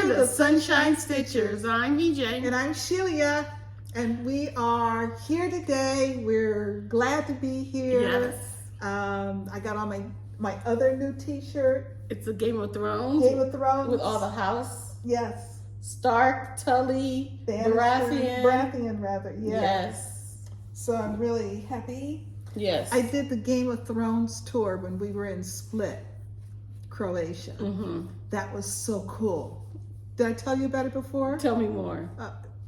to the Sunshine Stitchers. I'm EJ. And I'm Shelia. And we are here today. We're glad to be here. Yes. I got on my other new t-shirt. It's a Game of Thrones. Game of Thrones. With all the house. Yes. Stark, Tully, Baratheon. Rather. Yes. So I'm really happy. Yes. I did the Game of Thrones tour when we were in Split, Croatia. Mm-hmm. That was so cool. Did I tell you about it before? Tell me more.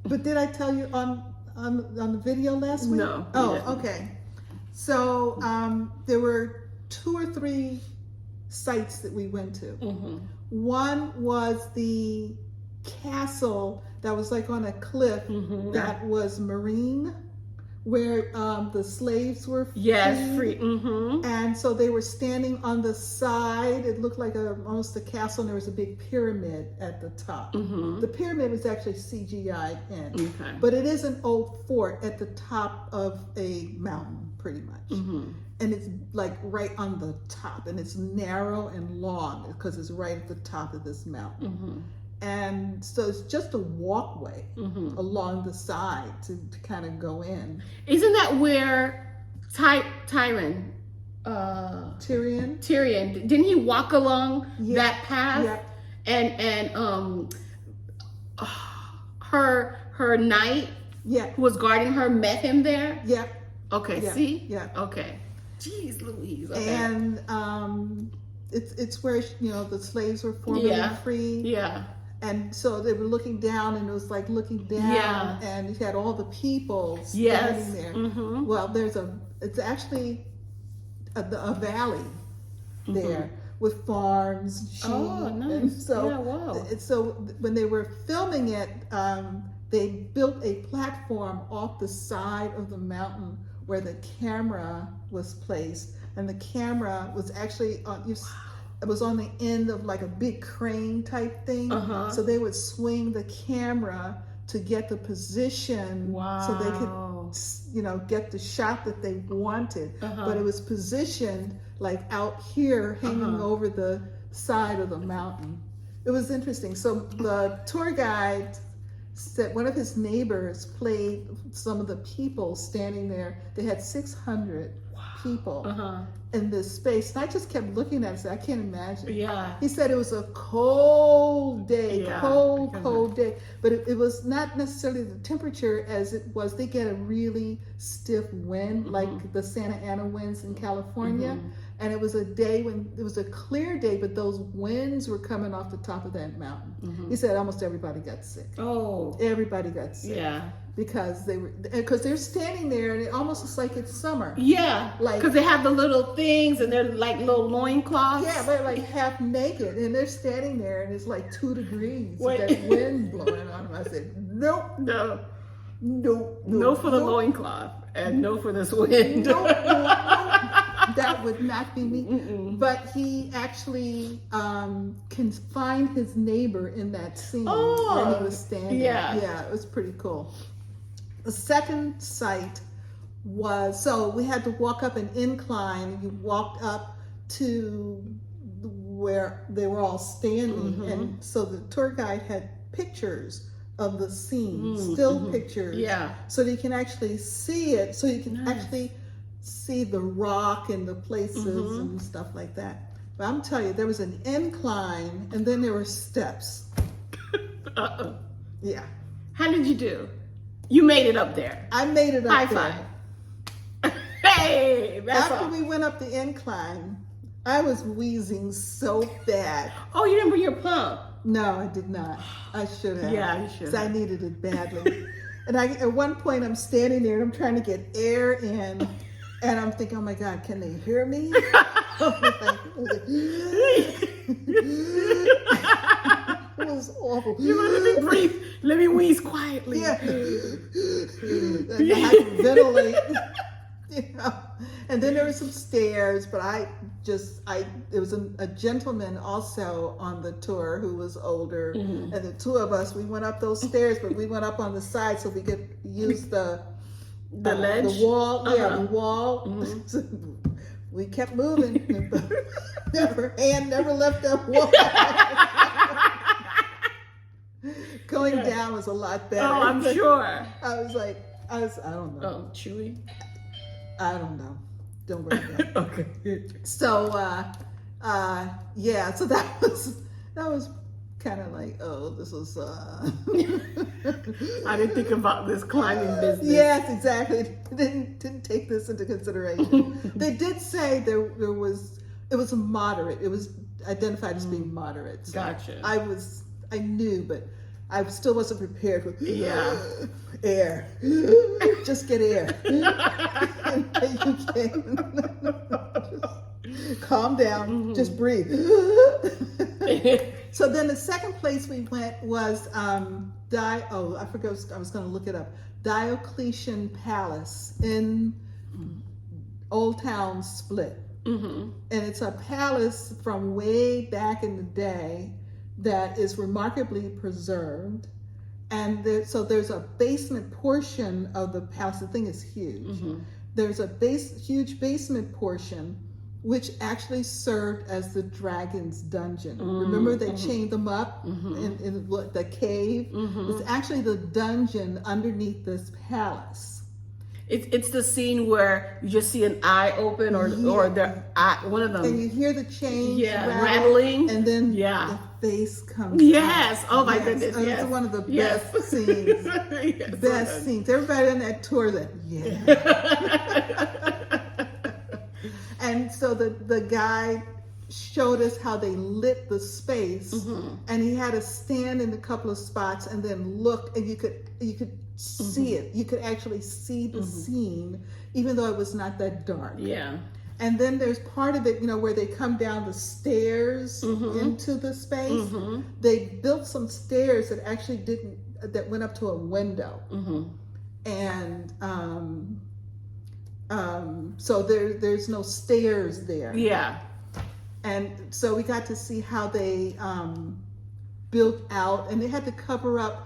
But did I tell you on the video last week? No. Oh, okay. So there were 2 or 3 sites that we went to. Mm-hmm. One was the castle that was like on a cliff that was marine, where the slaves were free. Yes, free. Mm-hmm. And so they were standing on the side. It looked like almost a castle, and there was a big pyramid at the top. Mm-hmm. The pyramid was actually CGI'd in, Okay. but it is an old fort at the top of a mountain, pretty much. Mm-hmm. And it's like right on the top, and it's narrow and long because it's right at the top of this mountain. Mm-hmm. And so it's just a walkway along the side to kind of go in. Isn't that where Tyrion, didn't he walk along that path? Yeah. And her knight who was guarding her met him there? Yeah. Okay, Yeah. see? Yeah. Okay. Jeez Louise. Okay. And it's where, the slaves were formerly free. Yeah. And so they were looking down, and it was like looking down, and you had all the people standing there. Mm-hmm. Well, it's actually a valley there with farms, sheep. Oh, nice. And so, wow. So when they were filming it, they built a platform off the side of the mountain where the camera was placed, and the camera was actually it was on the end of like a big crane type thing. So they would swing the camera to get the position so they could, get the shot that they wanted. But it was positioned like out here, hanging over the side of the mountain. It was interesting. So the tour guide said one of his neighbors played some of the people standing there. They had 600 people in this space. And I just kept looking at it and said, I can't imagine. Yeah. He said it was a cold day, cold day. But it was not necessarily the temperature as it was. They get a really stiff wind, like the Santa Ana winds in California. And it was a day when it was a clear day, but those winds were coming off the top of that mountain. He said almost everybody got sick. Oh. Everybody got sick. Yeah. Because they're standing there, and it almost looks like it's summer. Yeah, because they have the little things, and they're like little loincloths. Yeah, they're like half naked, and they're standing there, and it's like 2 degrees. With that wind blowing on them. I said, nope. No for the loincloth, and no for this wind. No. That would not be me. But he actually can find his neighbor in that scene where he was standing. Yeah, it was pretty cool. The second site was, so we had to walk up an incline. You walked up to where they were all standing. And so the tour guide had pictures of the scene, still pictures. Yeah. So that you can actually see it. So you can actually see the rock and the places and stuff like that. But I'm telling you, there was an incline, and then there were steps. Yeah. How did you do? You made it up there. I made it up there. High five. Hey, that's After we went up the incline, I was wheezing so bad. Oh, you didn't bring your pump? No, I did not. I should have. Yeah, you should. Because I needed it badly. And at one point, I'm standing there, and I'm trying to get air in. And I'm thinking, oh my God, can they hear me? It was awful. Let me breathe. Let me wheeze quietly. Yeah. And I had to ventilate. And then there were some stairs, but there was a gentleman also on the tour who was older. And the 2 of us, we went up those stairs, but we went up on the side so we could use the ledge? The wall. Yeah, the wall. So we kept moving. Her hand never left that wall. going down was a lot better. Oh, I'm sure. I don't know. Oh, chewy. I don't know. Don't worry about it. Okay. So, yeah, so that was kind of like, oh, this was, I didn't think about this climbing business. Yes, exactly. Didn't take this into consideration. They did say it was a moderate. It was identified as being moderate. So Gotcha. I knew, but I still wasn't prepared with air. Just get air. And you can just calm down. Just breathe. So then the second place we went was I forgot. I was going to look it up. Diocletian Palace in Old Town Split. And it's a palace from way back in the day that is remarkably preserved. And so there's a basement portion of the palace. The thing is huge. There's a huge basement portion which actually served as the dragon's dungeon. Remember they chained them up in the cave? It's actually the dungeon underneath this palace. It's the scene where you just see an eye open or their eye, one of them. And you hear the chains rattling. And then the face comes Yes. out. Oh my goodness. It's one of the best scenes. Best scenes. Everybody on that tour And so the guy showed us how they lit the space, and he had us stand in a couple of spots and then look, and you could see it. You could actually see the scene, even though it was not that dark. Yeah. And then there's part of it, where they come down the stairs into the space. They built some stairs that actually that went up to a window. And so there's no stairs there. Yeah. And so we got to see how they built out, and they had to cover up.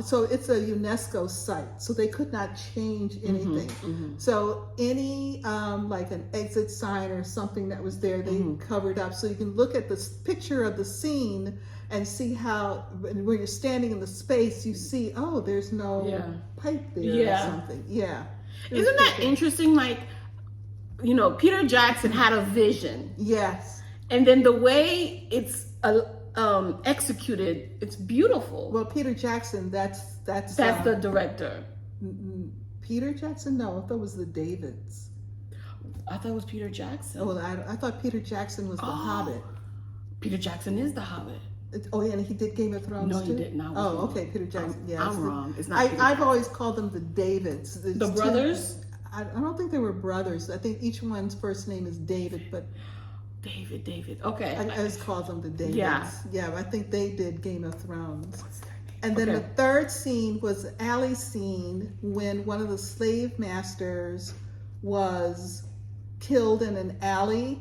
So it's a UNESCO site, so they could not change anything. So any like an exit sign or something that was there, they covered up. So you can look at this picture of the scene and see how, when you're standing in the space, you see, oh, there's no pipe there or something. Yeah. Isn't that interesting? Like, Peter Jackson had a vision. Yes. And then the way it's executed, it's beautiful. Well, Peter Jackson, that's the director. Peter Jackson? No, I thought it was the Davids. I thought it was Peter Jackson. Oh, I thought Peter Jackson was the Hobbit. Peter Jackson is the Hobbit. Oh, yeah, and he did Game of Thrones too? No, he did not. Oh, okay, Peter Jackson. I'm wrong. It's not. I've always called them the Davids. The brothers? I don't think they were brothers. I think each one's first name is David, but David. Okay. I just called them the Davids. Yeah, I think they did Game of Thrones. What's their name? And then the third scene was the alley scene when one of the slave masters was killed in an alley.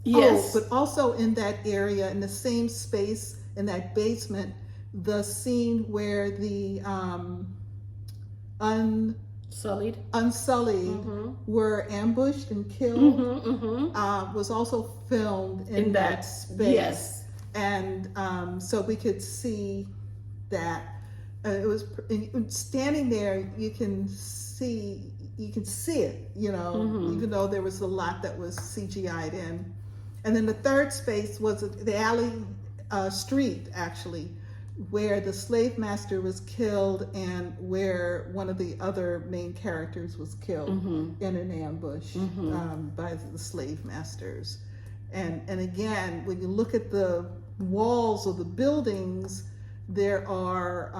Yes. Oh, but also in that area, in the same space, in that basement, the scene where the Unsullied were ambushed and killed was also filmed in that space. Yes. And so we could see that. It was standing there. You can see it. Even though there was a lot that was CGI'd in. And then the third space was the alley street, actually, where the slave master was killed and where one of the other main characters was killed in an ambush by the slave masters. And again, when you look at the walls of the buildings, there are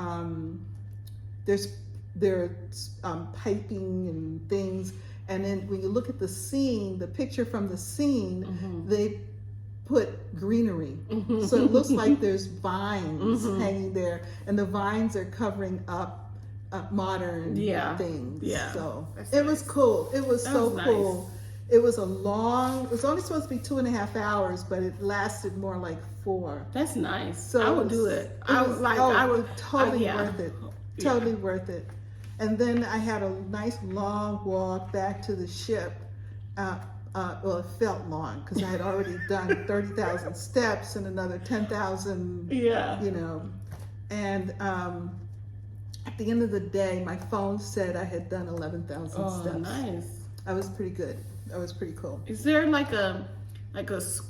piping and things. And then when you look at the scene, the picture from the scene, they put greenery. So it looks like there's vines hanging there, and the vines are covering up modern things. Yeah. So it was cool. It was so cool. It was it was only supposed to be 2.5 hours, but it lasted more like 4. That's nice. So I would do it. Totally worth it. Totally worth it. And then I had a nice long walk back to the ship. Well, it felt long because I had already done 30,000 steps and another 10,000, And at the end of the day, my phone said I had done 11,000 Oh, steps. nice. I was pretty good. That was pretty cool. Is there like a,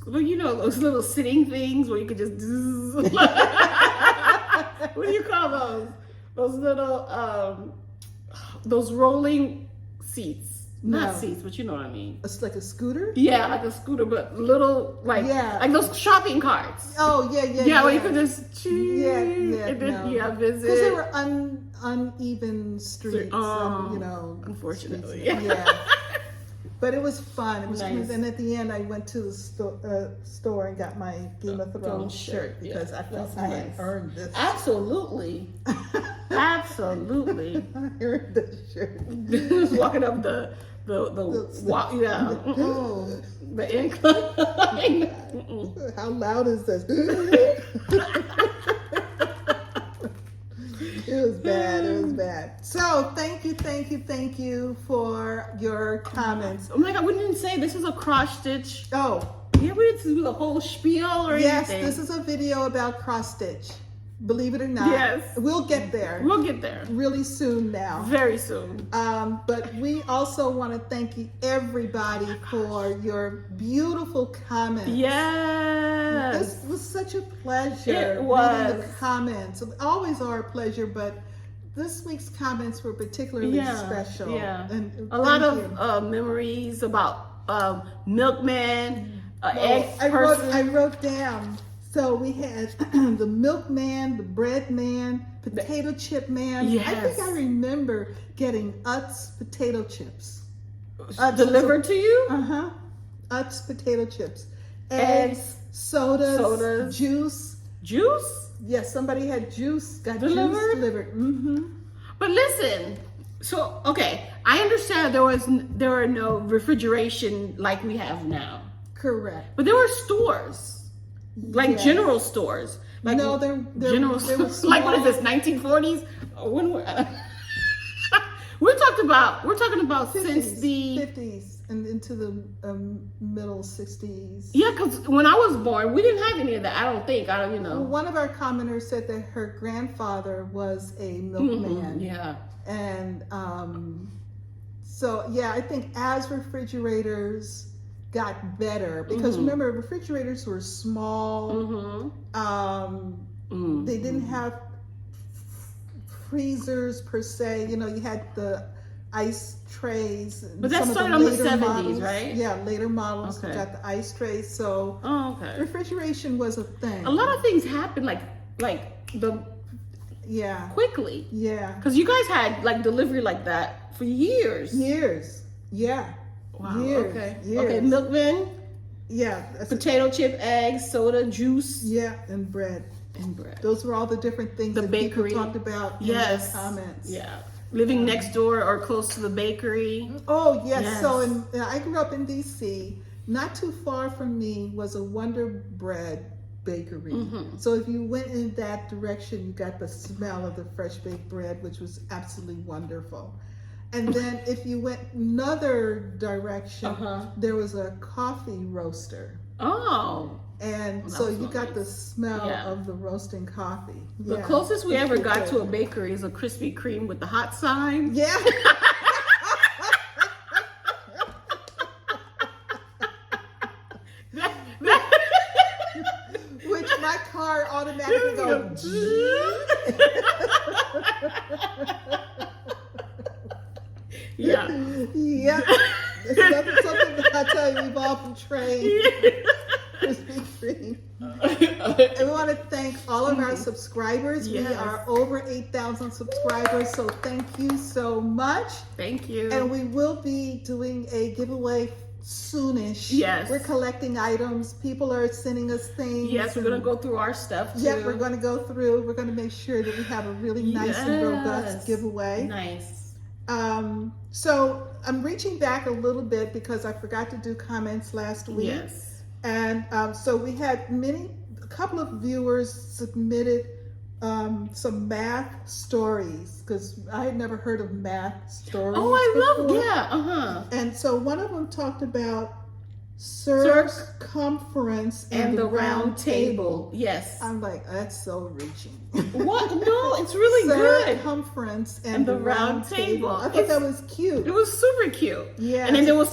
well, you know, those little sitting things where you could just, what do you call those? Those little, those rolling seats. Not No. seats, but you know what I mean. It's like a scooter? Yeah, like a scooter, but little, like, Yeah. like those shopping carts. Oh, yeah. Yeah, where you could just and then no. visit. Because they were uneven streets, you know. Unfortunately. streets. Yeah. But it was fun. It was Nice. fun. And at the end, I went to the store and got my Game of Thrones shirt because I felt I had earned this. Absolutely. Absolutely. I earned this shirt. Walking up the walk, yeah. The incline. How loud is this? It was bad. It was bad. So thank you for your comments. Oh my God, we didn't say this is a cross stitch. Oh, Yeah, we didn't do the whole spiel or yes, anything. this is a video about cross stitch. Believe it or not. Yes. We'll get there We'll get there really soon now. very soon. But we also want to thank you, everybody, for your beautiful comments. Yes. This was such a pleasure. It was. Reading the comments. Always are a pleasure, but this week's comments were particularly special. Yeah. And a lot thank of you. memories about milkman, Oh, egg I person. wrote down. So we had the milkman, the bread man, potato chip man. I Yes. think I remember getting Utz potato chips. Delivered to you? Uh-huh. Utz potato chips. Eggs, sodas, juice. juice. Yes, somebody had juice, got Delivered? juice delivered. Mm-hmm. But listen, so okay, I understand there were no refrigeration like we have now, Correct. but there were stores, like Yes. general stores. Like No, there general there were stores. Like what is small- this? 1940s? When we're talking about since the 50s and into the middle 60s. yeah, because when I was born, we didn't have any of that. I don't think. Well, one of our commenters said that her grandfather was a milkman. Yeah. And so, yeah, I think as refrigerators got better, because remember, refrigerators were small. They didn't have freezers per se. You know, you had the ice trays. But that some of started on the later 70s, models, right? Yeah, later models Okay. got the ice trays. So Oh, okay. refrigeration was a thing. A lot of things happened like the Yeah. quickly. Yeah. Because you guys had like delivery like that for years. Years. Yeah. Wow. Years. Okay. Years. Okay. Milkman, Yeah. That's potato chip, eggs, soda, juice, Yeah, and bread. and bread. Those were all the different things The that bakery. people talked about in Yes. their comments. Yeah. Living next door or close to the bakery. Oh, yes. Yes. So I grew up in D.C. Not too far from me was a Wonder Bread bakery. So if you went in that direction, you got the smell of the fresh baked bread, which was absolutely wonderful. And then if you went another direction, there was a coffee roaster. Oh. And Well, so that was you so got nice. the smell Yeah. of the roasting coffee. The Yeah. closest we It's ever good. got to a bakery is a Krispy Kreme with the hot sign. Yeah. Which my car automatically goes. Yeah. Yep. It's nothing, something that I tell you, we've all been trained. Krispy Kreme. And we want to thank all of our subscribers. Yes. We are over 8,000 subscribers, so thank you so much. Thank you. And we will be doing a giveaway soonish. Yes. We're collecting items. People are sending us things. Yes, we're gonna go through our stuff too. Yep, we're going to go through. We're going to make sure that we have a really nice and robust Yes. giveaway. Nice. So I'm reaching back a little bit because I forgot to do comments last week. Yes. And so we had a couple of viewers submitted some math stories because I had never heard of math stories. Oh, I love. before. Yeah. And so one of them talked about circumference and the round table. Yes. I'm like, that's so reaching. What? No, it's really good. Circumference and the round table. I thought that was cute. It was super cute. Yeah. And then there was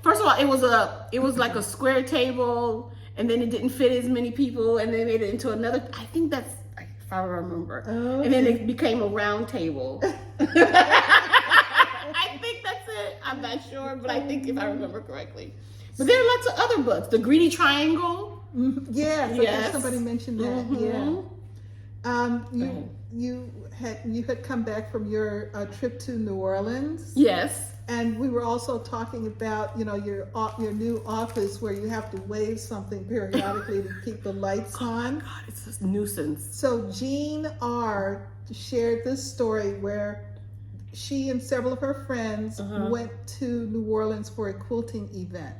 first of all, it was like a square table, and then it didn't fit as many people, and they made it into another. I think that's, if I remember. Okay. And then it became a round table. I think that's it. I'm not sure, but I think if I remember correctly. But there are lots of other books. The Greedy Triangle. Yes, Yes. somebody mentioned that. Mm-hmm. You had come back from your trip to New Orleans. Yes. And we were also talking about, your new office where you have to wave something periodically to keep the lights on. God, it's a nuisance. So Jean R. shared this story where she and several of her friends went to New Orleans for a quilting event.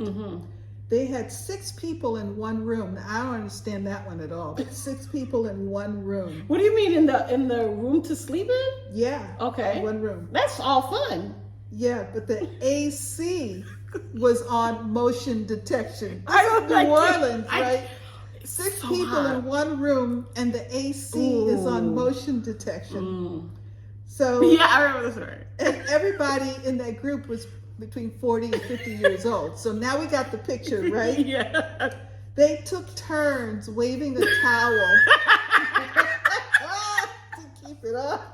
They had 6 people in one room. Now, I don't understand that one at all. But 6 people in one room. What do you mean in the room to sleep in? Yeah. Okay. One room. That's all fun. Yeah, but the AC was on motion detection. I don't New like Orleans, it. right? 6 so people hot. in one room, and the AC is on motion detection. So yeah, I remember this story. and everybody in that group was between 40 and 50 years old. So now we got the picture, right? Yeah. They took turns waving a towel to keep it up.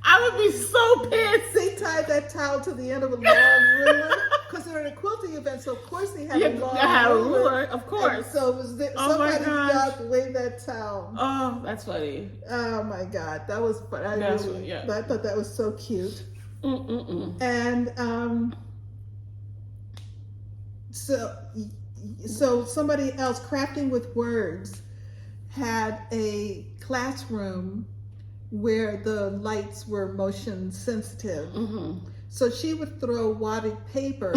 I would be so pissed. They tied that towel to the end of a long ruler because they're at a quilting event, so of course they have a long ruler, of course. And so it was Oh my somebody's gosh. job to wave that towel. Oh, that's funny. Oh my God, that was fun. I thought that was so cute. And so somebody else, Crafting with Words, had a classroom where the lights were motion sensitive. So she would throw wadded paper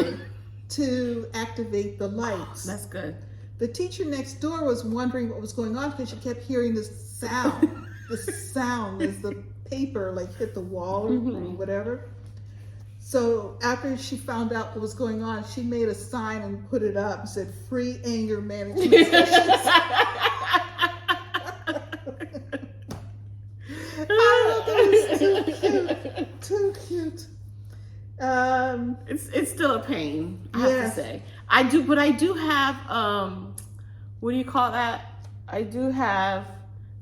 to activate the lights. That's good. The teacher next door was wondering what was going on because she kept hearing this sound. This sound as the paper hit the wall or whatever. So after she found out what was going on, she made a sign and put it up and said, "Free anger management sessions." Oh, that was too cute. Too cute. It's still a pain, I have to say. I do have what do you call that? I do have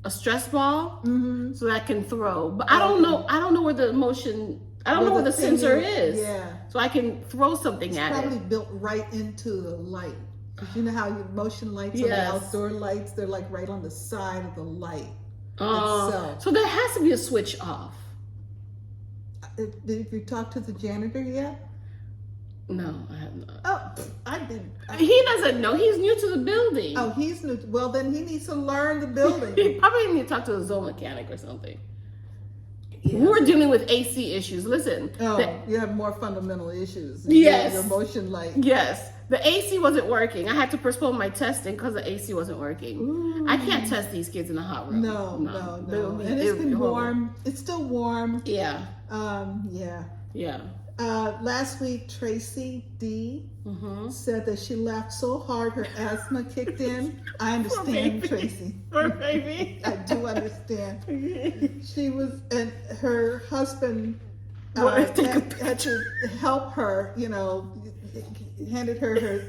a stress ball so that I can throw. But I don't know where the motion I don't know where the sensor is. Yeah. So I can throw something at it. It's probably built right into the light. Because you know how your motion lights are the outdoor lights, they're right on the side of the light. So there has to be a switch off. Did you talk to the janitor yet? No, I have not. Oh, I didn't. He doesn't know. He's new to the building. Oh, he's new. Well, then he needs to learn the building. He probably need to talk to a zone mechanic or something. Yeah. We're dealing with AC issues. Listen. Oh, you have more fundamental issues. Yes. Your motion light. Yes. The AC wasn't working. I had to postpone my testing because the AC wasn't working. Ooh. I can't test these kids in a hot room. No. And it's been warm. It's still warm. Yeah. Yeah. Last week, Tracy D said that she laughed so hard her asthma kicked in. I understand, Tracy. Poor baby. I do understand. She was, and her husband had to help her, handed her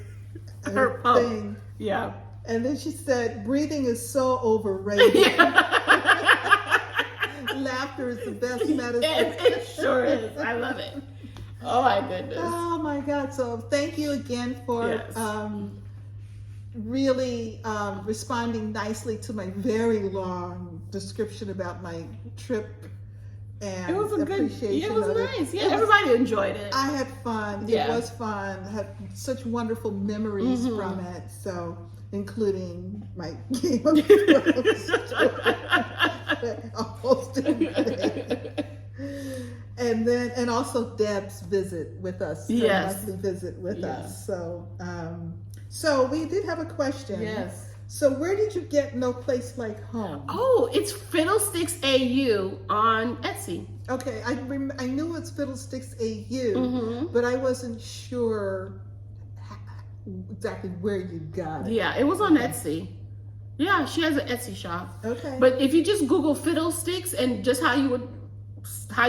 thing. Yeah. And then she said, breathing is so overrated. Laughter is the best medicine. It sure is. I love it. Oh my goodness. Oh my God. So thank you again for really responding nicely to my very long description about my trip. And it was a good, it was nice. Yeah, it everybody enjoyed it. I had fun. Yeah. It was fun. I had such wonderful memories from it. So, including my Game of Thrones almost didn't. And also Deb's visit with us. Yes. Monthly visit with us. So we did have a question. Yes. So where did you get No Place Like Home? Oh, it's Fiddlesticks AU on Etsy. Okay, I knew it's Fiddlesticks AU, but I wasn't sure exactly where you got it. Yeah, it was on Etsy. Yeah, she has an Etsy shop. Okay. But if you just Google fiddlesticks and just how you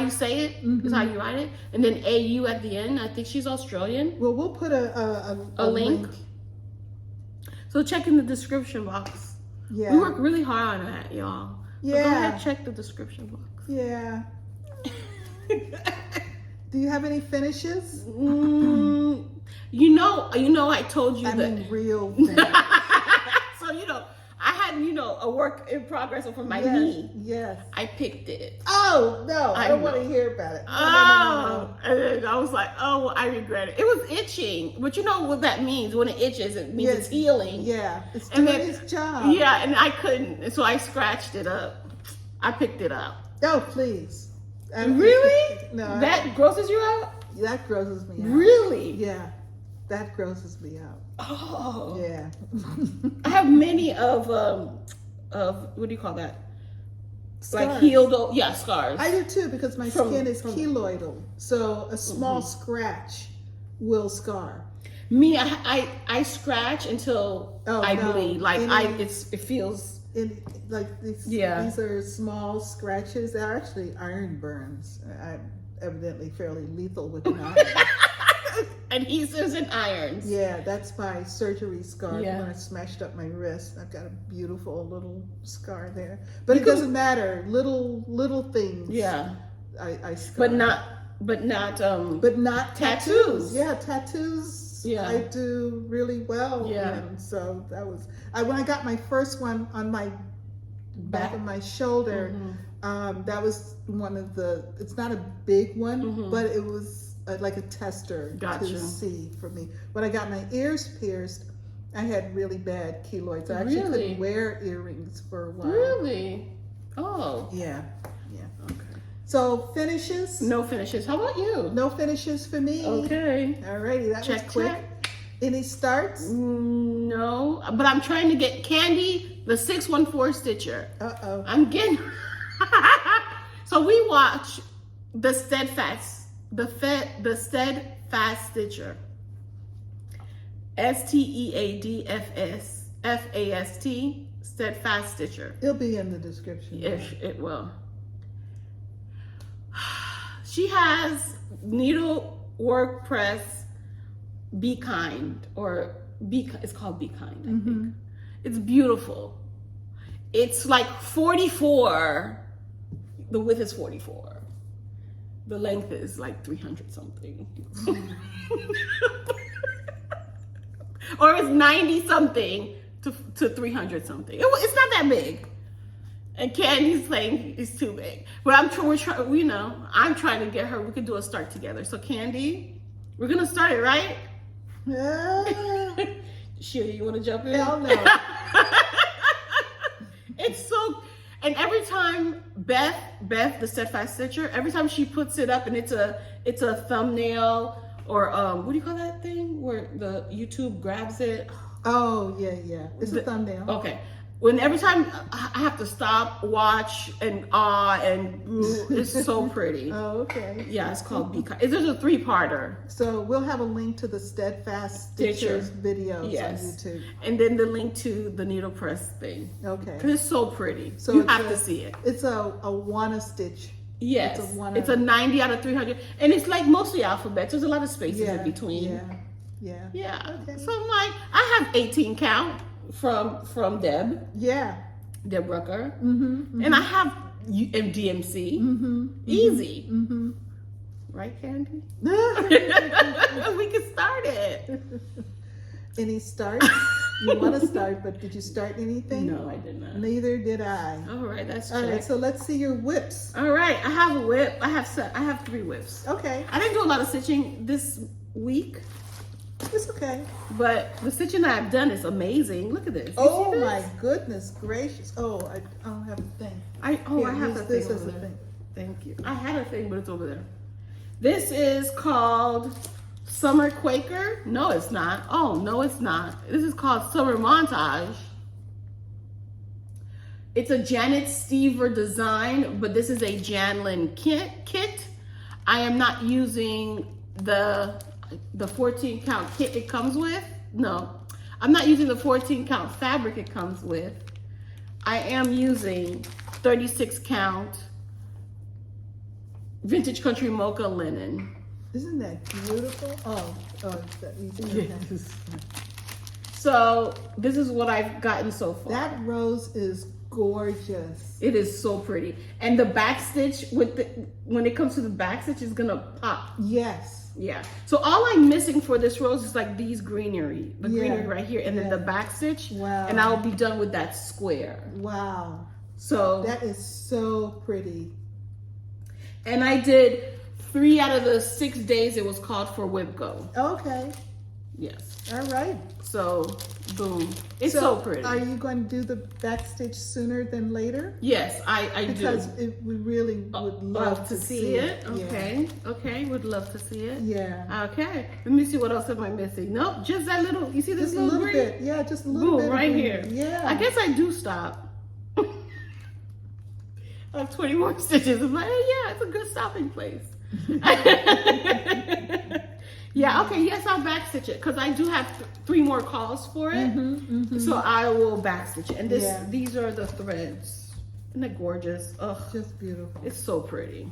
say it, is how you write it, and then AU at the end. I think she's Australian. Well, we'll put a link. So check in the description box. Yeah. We work really hard on that, y'all. Yeah. So go ahead, check the description box. Yeah. Do you have any finishes? You know, I told you I that. mean, real things. So, I had, a work in progress for my knee. Yes. I picked it. Oh, no. I don't want to hear about it. No. And then I was like, oh, well, I regret it. It was itching. But you know what that means? When it itches, it means it's healing. Yeah. It's doing its job. Yeah, and I couldn't. And so I scratched it up. I picked it up. Oh, please. Really? No. That grosses you out? That grosses me out. Really? Yeah. That grosses me out. Oh. Yeah. I have many of what do you call that? Scars. Like healed, scars. I do too, because my skin is keloidal. So a small scratch will scar. Me, I scratch until I bleed. Like it feels. These are small scratches. They're actually iron burns. I'm evidently fairly lethal with an iron. Adhesives and irons. Yeah, that's my surgery scar Yeah. when I smashed up my wrist. I've got a beautiful little scar there. But it doesn't matter. Little things. Yeah. I scar. But not tattoos. Yeah, tattoos. Yeah. I do really well. Yeah. And so that was when I got my first one on my back of my shoulder. That was one of it's not a big one, but it was like a tester to see for me. When I got my ears pierced, I had really bad keloids. I actually couldn't wear earrings for a while. Really? Oh. Yeah. Okay. So finishes? No finishes. How about you? No finishes for me. Okay. Alrighty, that was quick. Any starts? No, but I'm trying to get Candy, the 614 Stitcher. Uh-oh. I'm getting. So we watch the Steadfast. The Steadfast Stitcher. STEADFAST. Steadfast Stitcher. It'll be in the description. Yes, it will. She has needlework press. Be Kind, it's called Be Kind, I think. It's beautiful. It's like 44. The width is 44. The length is like 300 something. Or it's 90 something to 300 something. It's not that big. And Candy's saying it's too big. But I'm trying to get her, we could do a start together. So Candy, we're gonna start it, right? Shelia, you wanna jump in? Hell no. It's so. And every time Beth, the Steadfast Stitcher, every time she puts it up and it's a thumbnail or what do you call that thing where the YouTube grabs it? Oh yeah. It's a thumbnail. Okay. Every time I have to stop, watch, and it's so pretty. Oh, okay. Yeah, it's called Be Kind. There's a 3-parter. So we'll have a link to the Steadfast Stitchers videos on YouTube. And then the link to the needle press thing. Okay. It's so pretty. So you have to see it. It's a wanna stitch. Yes. It's a 90 out of 300. And it's like mostly alphabets. There's a lot of spaces in between. Yeah. Okay. So I'm like, I have 18 count from Deb. Yeah. Deb Rucker. And I have DMC. Easy. Right, Candy? We can start it. Any starts? You want to start, but did you start anything? No, I did not. Neither did I. All right, that's all right. So let's see your whips. All right, I have a whip. I have 3 whips. Okay. I didn't do a lot of stitching this week. It's okay. But the stitching that I've done is amazing. Look at this. Oh my goodness gracious! Oh, I don't have a thing. I have a thing over there. Thank you. I had a thing, but it's over there. This is called Summer Quaker. No, it's not. Oh, no, it's not. This is called Summer Montage. It's a Janet Stever design, but this is a Janlynn kit. I am not using the 14 count kit it comes with. no, I'm not using the 14 count fabric it comes with. I am using 36 count vintage country mocha linen. Isn't that beautiful? Oh, it's that easy. Yes. So this is what I've gotten so far. That rose is gorgeous. It is so pretty. And the back stitch when it comes to the back stitch is gonna pop. Yes. Yeah. So all I'm missing for this rose is like these greenery, the greenery right here, and then the back stitch. Wow. And I'll be done with that square. Wow. So that is so pretty. And I did 3 out of the 6 days it was called for WIPGO. Okay. Yes. All right. So, boom. It's so pretty. Are you going to do the back stitch sooner than later? Yes, I do. Because we really would love to see it. Okay. Yeah. Okay. Would love to see it. Yeah. Okay. Let me see what else am I missing. Nope. Just that little. You see this just little bit? Yeah. Just a little boom, bit. Right here. Yeah. I guess I do stop. I have 20 more stitches. I'm like, oh, yeah, it's a good stopping place. Yeah, okay, yes, I'll backstitch it because I do have 3 more calls for it. So I will backstitch it. And these are the threads. Isn't that gorgeous? Ugh. Just beautiful. It's so pretty.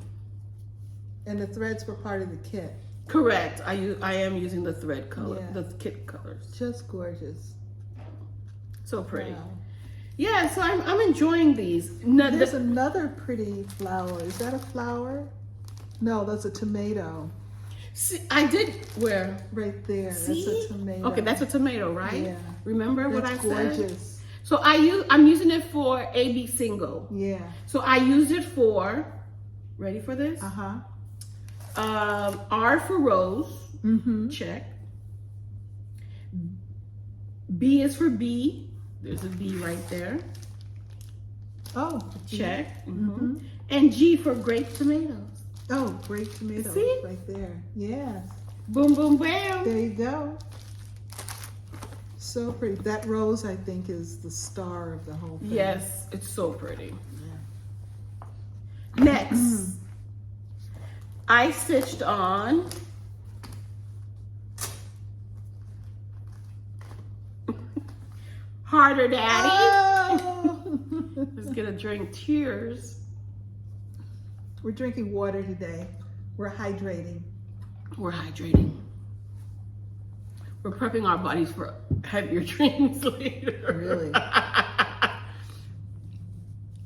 And the threads were part of the kit. Correct. I am using the thread color, the kit colors. Just gorgeous. So pretty. Wow. Yeah, so I'm enjoying these. There's another pretty flower. Is that a flower? No, that's a tomato. See, I did where? Right there. See? That's a tomato. Okay, that's a tomato, right? Yeah. Remember what I said? Gorgeous. So I'm using it for AB single. Yeah. So I use it for, ready for this? R for rose. Check. B is for bee. There's a bee right there. Oh. Check. And G for grape tomatoes. Oh, grape tomatoes. See? Right there. Yes. Boom, boom, bam. There you go. So pretty. That rose, I think, is the star of the whole thing. Yes, it's so pretty. Yeah. Next, I stitched on Harder Daddy. Oh! Let's get a drink. Cheers. We're drinking water today. We're hydrating. We're hydrating. We're prepping our bodies for heavier drinks later. Really?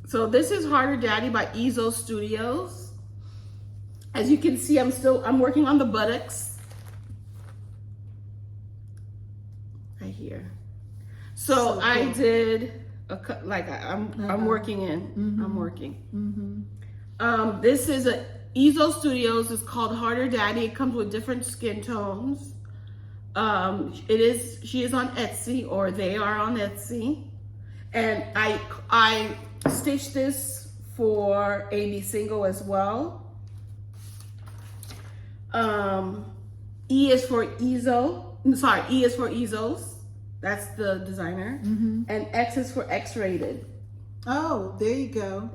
So this is Harder Daddy by Eezos Studios. As you can see, I'm working on the buttocks. Right here. So cool. I did I'm working in. I'm working. This is a Eezos Studios. It's called Harder Daddy. It comes with different skin tones. She is on Etsy, or they are on Etsy. And I stitched this for AB single as well. E is for Eezos. That's the designer. And X is for X-rated. Oh, there you go.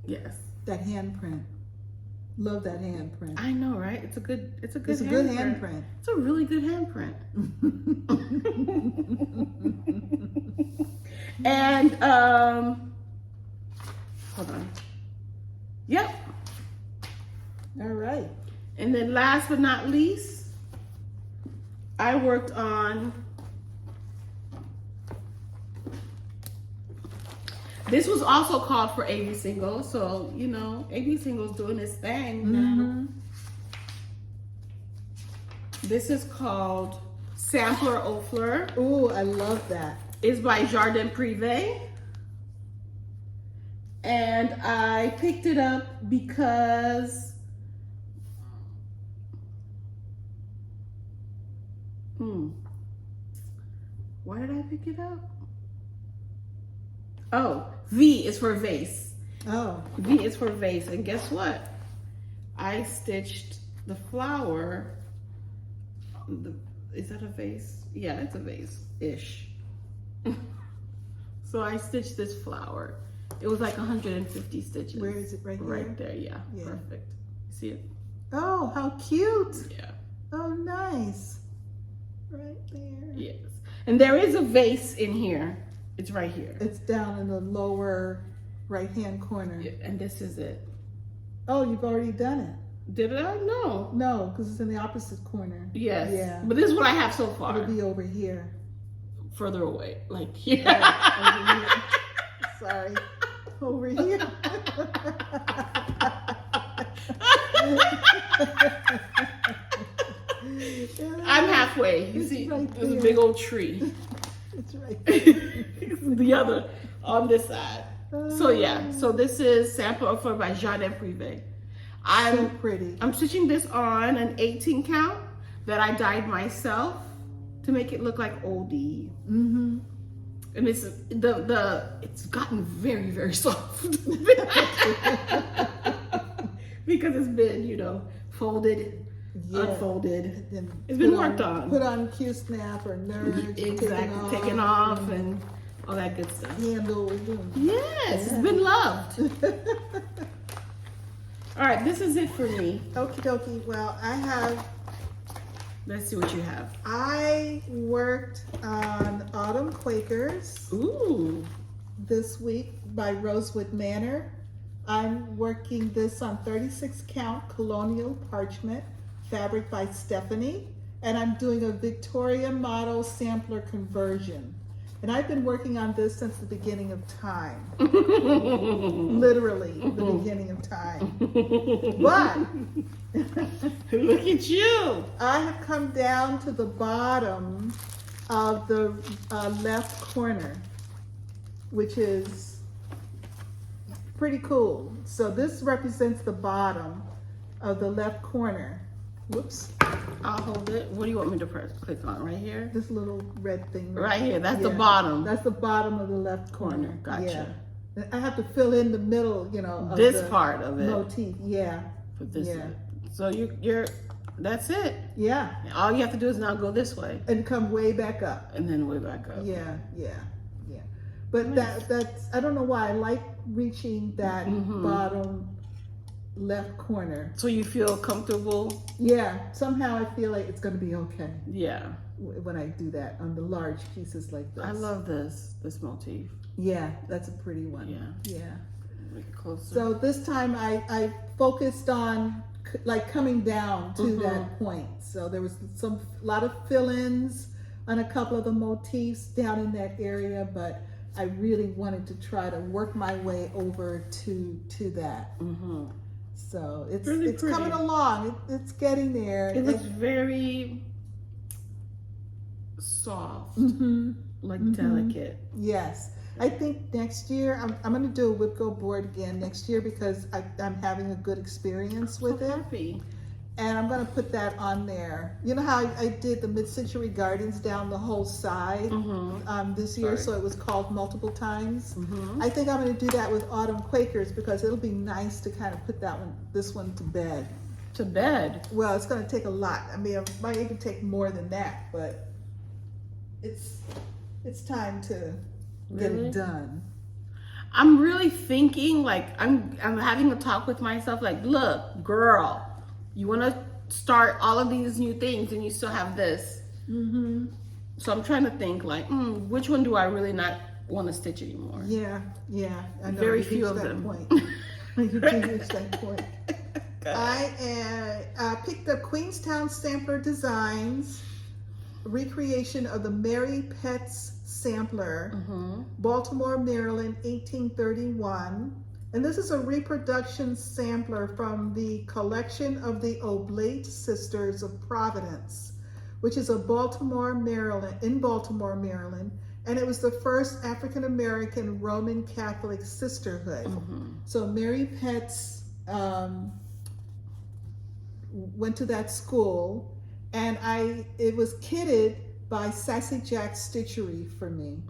Yes. That handprint. Love that handprint. I know, right? It's a good It's a good handprint. It's a really good handprint. And hold on. Yep. All right. And then last but not least, I worked on this. Was also called for AB single, so you know AB single's doing its thing now. This is called Sampler Au Fleur. Oh, I love that. It's by Jardin Prive. And I picked it up because why did I pick it up? Oh, V is for vase. Oh. V is for vase. And guess what? I stitched the flower. Is that a vase? Yeah, it's a vase-ish. So I stitched this flower. It was like 150 stitches. Where is it? Right here? Right there, yeah. Perfect. See it? Oh, how cute. Yeah. Oh, nice. Right there. Yes. And there is a vase in here. It's right here. It's down in the lower right-hand corner. Yeah, and this is it. Oh, you've already done it. Did I? No. No, because it's in the opposite corner. Yes. Yeah. But this is what I have so far. It'll be over here. Further away. Like here. Right, over here. Sorry. Over here. I'm halfway. You It's see, right there's a there. big old tree. It's right there. The other on this side. So yeah, so this is sample offered by Jardin Prive. So pretty. I'm stitching this on an 18 count that I dyed myself to make it look like oldie. Mm-hmm. And it's it's gotten very, very soft. Because it's been, you know, folded, unfolded. It's been worked on. Put on Q-snap or nerds. Exactly. Taken off and all that good stuff. Handled. Yes, it's been loved. All right, this is it for me. Okie dokie. Well, Let's see what you have. I worked on Autumn Quakers Ooh. this week by Rosewood Manor. I'm working this on 36 count colonial parchment, fabric by Stephanie, and I'm doing a Victoria model sampler conversion. And I've been working on this since the beginning of time. Literally, the beginning of time. But Look at you. I have come down to the bottom of the left corner, which is pretty cool. So this represents the bottom of the left corner. Whoops. I'll hold it. What do you want me to click on? Right here? This little red thing. Right here. That's the bottom. That's the bottom of the left corner. Gotcha. Yeah. I have to fill in the middle, you know, of This the part of it. motif. Yeah. Put this Yeah. in. So you're that's it. Yeah. All you have to do is now go this way. And come way back up. And then way back up. Yeah. But Nice. that's I don't know why I like reaching that bottom left corner. So you feel comfortable? Yeah. Somehow I feel like it's going to be okay Yeah. when I do that on the large pieces like this. I love this motif. Yeah, that's a pretty one. Yeah. Yeah. Make it closer. So this time I focused on like coming down to that point. So there was a lot of fill-ins on a couple of the motifs down in that area, but I really wanted to try to work my way over to that. So it's Really it's pretty. coming along. It's getting there. It looks very soft, like delicate. Yes. I think next year I'm going to do a Whipco board again next year because I'm having a good experience with it. Happy. And I'm going to put that on there. You know how I did the mid-century gardens down the whole side this year, so it was called multiple times. I think I'm going to do that with Autumn Quakers because it'll be nice to kind of put this one to bed. To bed. Well, it's going to take a lot. I mean, it might even take more than that, but it's time to get it done. I'm really thinking, like, I'm having a talk with myself, like, look, girl, you want to start all of these new things and you still have this. So I'm trying to think, like, which one do I really not want to stitch anymore? Yeah. I know. Very You few reached of that them. Point. You did reach that point. I picked up Queenstown Sampler Designs, recreation of the Mary Pets Sampler, Baltimore, Maryland, 1831. And this is a reproduction sampler from the collection of the Oblate Sisters of Providence, which is in Baltimore, Maryland. And it was the first African-American Roman Catholic sisterhood. So Mary Pets went to that school, and it was kitted by Sassy Jack Stitchery for me.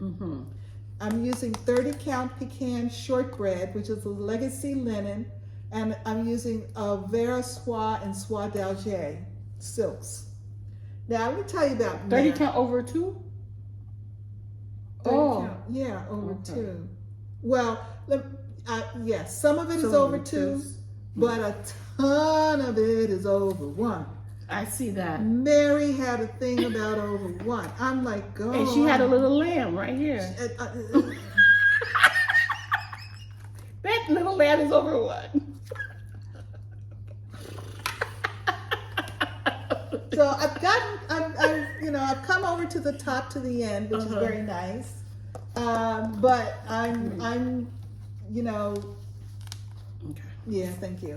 I'm using 30 count pecan shortbread, which is a legacy linen, and I'm using Vera Soie and Soie d'Alger silks. Now, let me tell you about 30 Manor. count over 2? 30 count, yeah, over 2. Well, yes, some of it is over 2, but a ton of it is over 1. I see that. Mary had a thing about over one. I'm like, go. And she had a little lamb right here. That little lamb is over one. So I've come over to the top to the end, which is very nice. But I'm, Okay. yeah, thank you.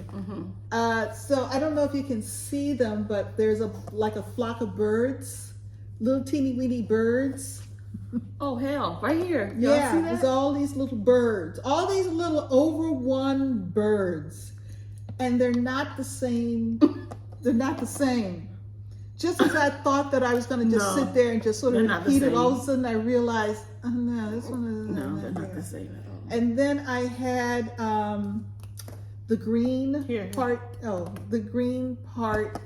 So I don't know if you can see them, but there's like a flock of birds, little teeny weeny birds. Oh hell, right here. Y'all Yeah, see that? there's all these little birds, all these little over one birds, and they're not the same. They're not the same. Just as I thought that I was going to just sit there and just sort of repeat it, all of a sudden I realized, oh no, this one is they're not the same at all. And then I had the green Here. part. Oh, the green part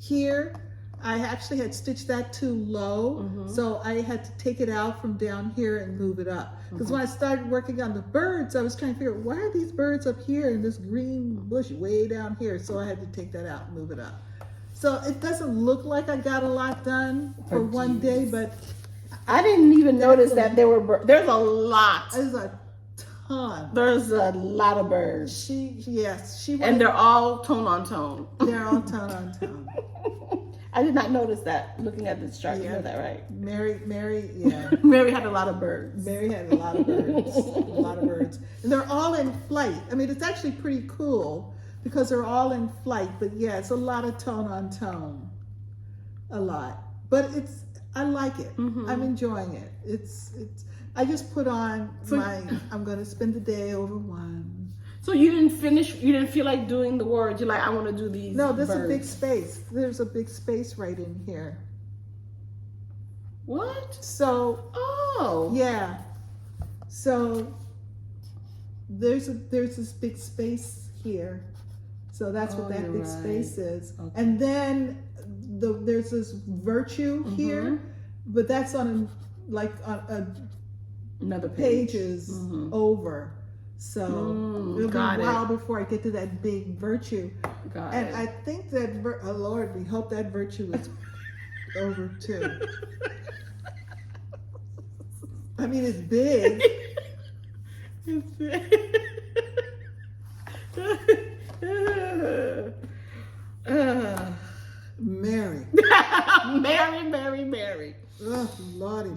here. I actually had stitched that too low, so I had to take it out from down here and move it up. Because when I started working on the birds, I was trying to figure out, why are these birds up here and this green bush way down here? So I had to take that out and move it up. So it doesn't look like I got a lot done for one day, but I didn't even notice that there were there's a lot. there's a ton. There's a lot of birds. She And they're all tone on tone. they're all ton on ton. I did not notice that looking at this chart. You know that, right? Mary, yeah. Mary had a lot of birds. Mary had a lot of birds, a lot of birds. And they're all in flight. I mean, it's actually pretty cool because they're all in flight, but yeah, it's a lot of tone on tone. A lot. But I like it. I'm enjoying it. I just put on I'm going to spend the day over one. So you didn't feel like doing the words. You're like, I want to do these. No, there's birds. a big space. There's a big space right in here. What? So, yeah. So there's this big space here. So that's what that big space is. Okay. And then there's this virtue here, but that's on another pages over. So it'll be a while before I get to that big virtue. I think that, oh Lord, we hope that virtue is over too. I mean, it's big. It's big. Mary. Mary. Oh, Lordy.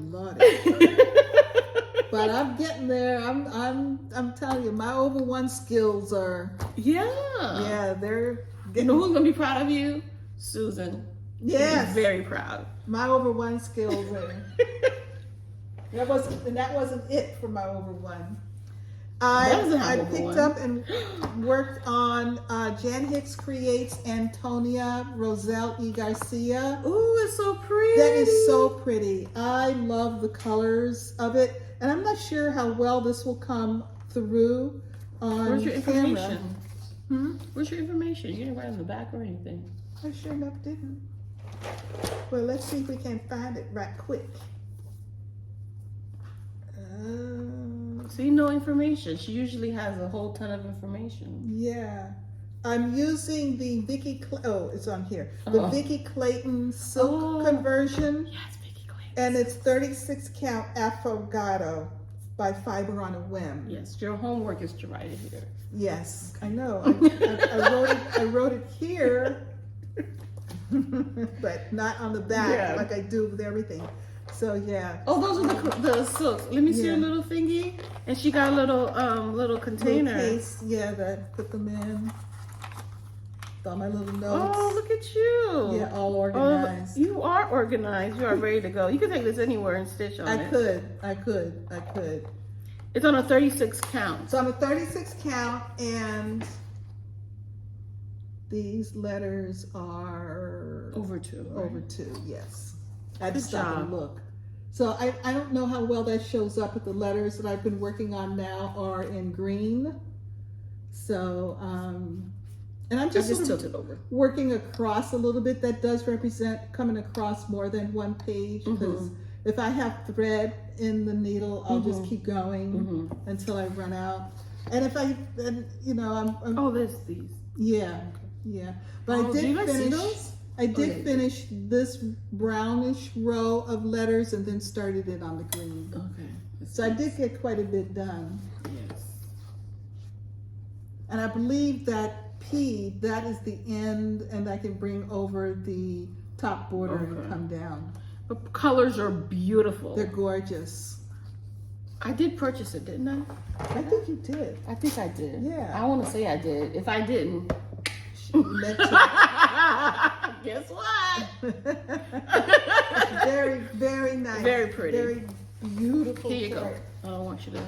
But I'm getting there. I'm telling you, my over one skills are. Yeah, they're. You know who's gonna be proud of you? Susan. Yes. Very proud. My over one skills are. that wasn't it for my over one. I picked up and worked on Jan Hicks Creates Antonia Roselle e Garcia. Ooh, it's so pretty. That is so pretty. I love the colors of it. And I'm not sure how well this will come through on Where's your information? Camera. Where's your information? You didn't write on the back or anything. I sure enough didn't. Well, let's see if we can find it right quick. See, no information. She usually has a whole ton of information. Yeah. I'm using the it's on here. The Vicky Clayton silk conversion. Yes, Vicky Clayton. And it's 36 count Affogato by Fiber on a Whim. Yes, your homework is to write it here. Yes, I know. I wrote it here, but not on the back like I do with everything. So yeah. Oh, those are the silks. Let me see your little thingy. And she got a little container. Little case, that put them in. All my little notes. Oh, look at you. Yeah, all organized. Oh, you are organized. You are ready to go. You can take this anywhere and stitch on it. I could. It's on a 36 count. It's on a 36 count, and these letters are over 2. Right? Over 2, yes. I had to stop and look. So I don't know how well that shows up, but the letters that I've been working on now are in green. So, and I'm just tilted over. Working across a little bit. That does represent coming across more than one page, because if I have thread in the needle, I'll just keep going until I run out. And if I'm oh, there's these. Yeah, yeah. But Oh, I do you did guys see finish. those? I did Okay. finish this brownish row of letters and then started it on the green. Okay. So I did get quite a bit done. Yes. And I believe that P, that is the end, and I can bring over the top border and come down. The colors are beautiful. They're gorgeous. I did purchase it, didn't I? I think you did. I think I did. Yeah. I want to say I did. If I didn't, guess what? Very, very nice. Very pretty. Very beautiful. Here you go. chart. I don't want you to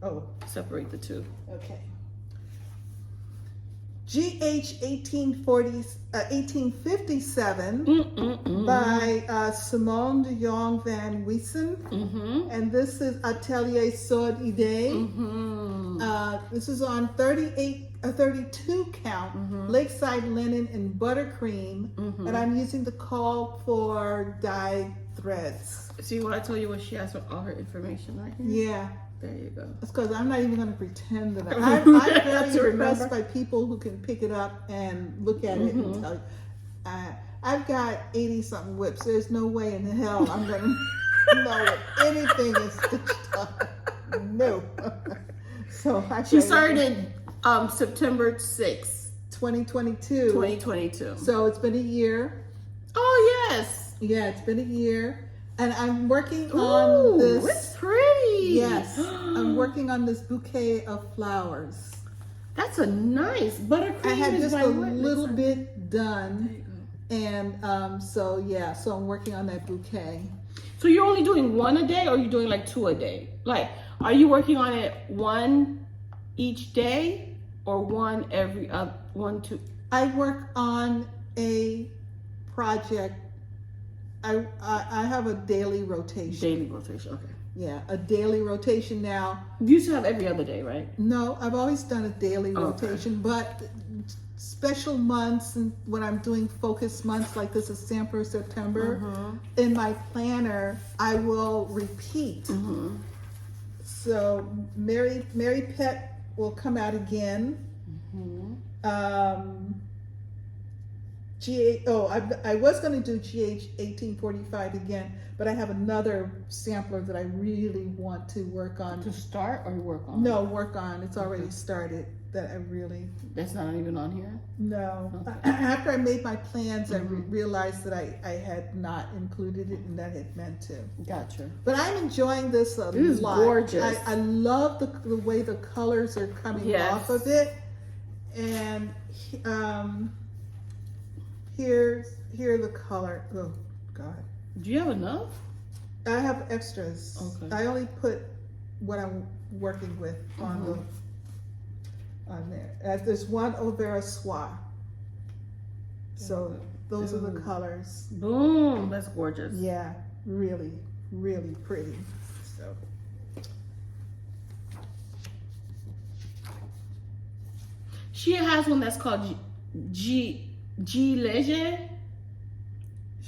Oh, separate the two. okay. GH 1857 by Simone de Jong van Wiesen. And this is Atelier Sol Idee. This is on 32 count, Lakeside linen and buttercream. And I'm using the call for dye threads. See what I told you when she asked for all her information right here? Yeah. There you go. That's because I'm not even going to pretend that I'm very To impressed remember. by people who can pick it up and look at it and tell you. I've got 80-something whips. There's no way in hell I'm going to know what anything is stitched up. No. So She started September 6th, 2022. 2022. So it's been a year. Oh, yes. Yeah, it's been a year. And I'm working on this. It's pretty. Yes, I'm working on this bouquet of flowers. That's a nice buttercream. I had is just my a witness. little bit There done, you go. and so yeah, so I'm working on that bouquet. So you're only doing one a day, or you're doing like two a day? Like, are you working on it one each day, or one every one, two? I work on a project. I have a daily rotation. Daily rotation. Okay. Yeah, a daily rotation now. You used to have every other day, right? No, I've always done a daily Okay. rotation, but special months and when I'm doing focus months like this is Sampler September, in my planner I will repeat. So Mary Pet will come out again. I was going to do GH 1845 again, but I have another sampler that I really want to work on. To start or work on? No, work on. It's already started. That I really That's not even on here? no. Okay. After I made my plans, I realized that I had not included it, and that had meant to. Gotcha. But I'm enjoing this a This is lot. gorgeous. I love the way the colors are coming off of it, and here the color. Oh God. Do you have enough? I have extras. Okay. I only put what I'm working with on there. There's one Auvera Soie. So those are the colors. Boom. That's gorgeous. Yeah, really, really pretty. So She has one that's called G Leger.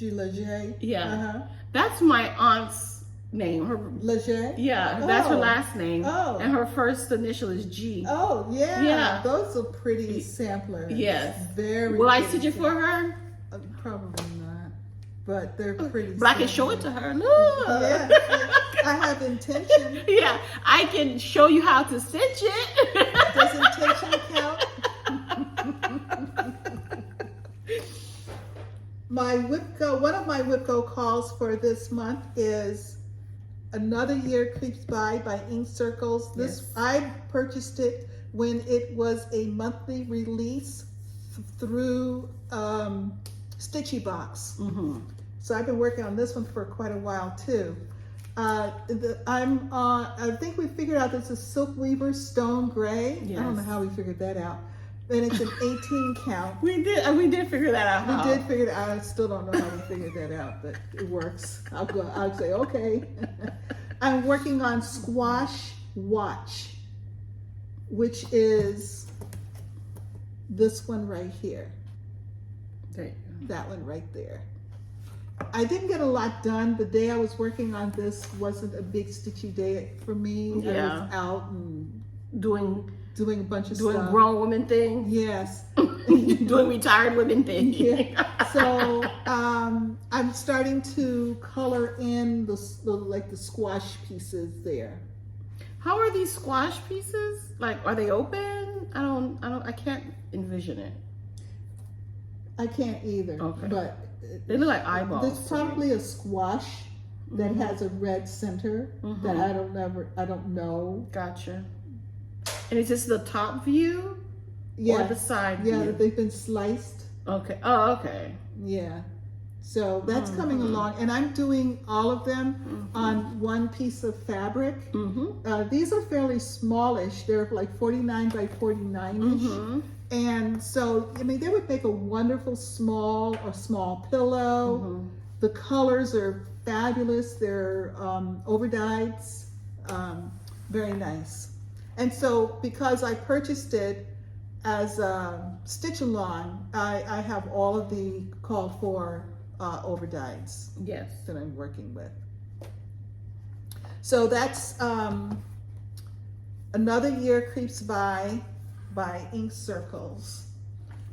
Leger. Yeah. That's my aunt's name. Her Leger. Yeah, that's her Oh. last name. Oh. And her first initial is G. Oh yeah. Yeah. Those are pretty samplers. Yes. Very. Will I pretty stitch it for her? Probably not. But they're pretty. But I can show it to her. Look. Yeah. I have intention. Yeah, I can show you how to stitch it. Does intention count? One of my Whipco calls for this month is Another Year Creeps By Ink Circles. This I purchased it when it was a monthly release through Stitchy Box. So I've been working on this one for quite a while too. I think we figured out this is Silk Weaver Stone Gray. Yes. I don't know how we figured that out. And it's an 18 count. We did figure that out. We did figure it out. I still don't know how we figured that out, but it works. I'll say, okay. I'm working on Squash Watch, which is this one right here. There you go. That one right there. I didn't get a lot done. The day I was working on this wasn't a big stitchy day for me. I Yeah. was out and Doing doing a bunch of doing stuff. grown women things. Yes. Doing retired women things. Yeah. So I'm starting to color in the squash pieces there. How are these squash pieces? Like, are they open? I can't envision it. I can't either. Okay. But They look like eyeballs. there's probably a squash that has a red center that I don't know. Gotcha. And is this the top view? Yeah. Or the side Yeah, view? they've been sliced. Okay. Oh, okay. Yeah. So that's coming along, and I'm doing all of them on one piece of fabric. These are fairly smallish. They're like 49 by 49-ish. And so, I mean, they would make a wonderful small pillow. The colors are fabulous. They're overdyes. Very nice. And so, because I purchased it as a StitchAlong, I have all of the called for overdyes Yes. that I'm working with. So that's Another Year Creeps by Ink Circles.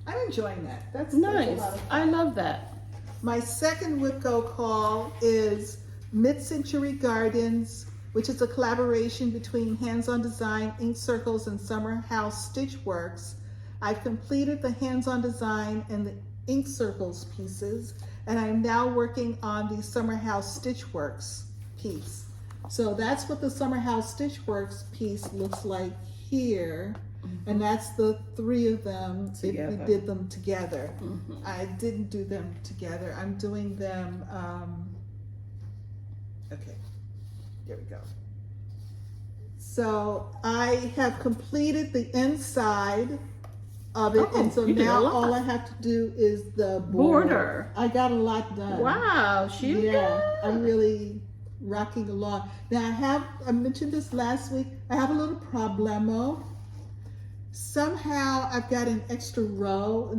I'm enjoying that. That's a Nice. lot of fun. I love that. My second Whipco call is Mid-Century Gardens, which is a collaboration between Hands-On Design, Ink Circles, and Summer House Stitch Works. I've completed the Hands-On Design and the Ink Circles pieces, and I'm now working on the Summer House Stitch Works piece. So that's what the Summer House Stitch Works piece looks like here. And that's the three of them. We did them together. I didn't do them together. I'm doing them, okay, there we go. So I have completed the inside of it, and so now all I have to do is the border. I got a lot done. Wow, I'm really rocking along. Now I mentioned this last week, I have a little problemo. Somehow I've got an extra row.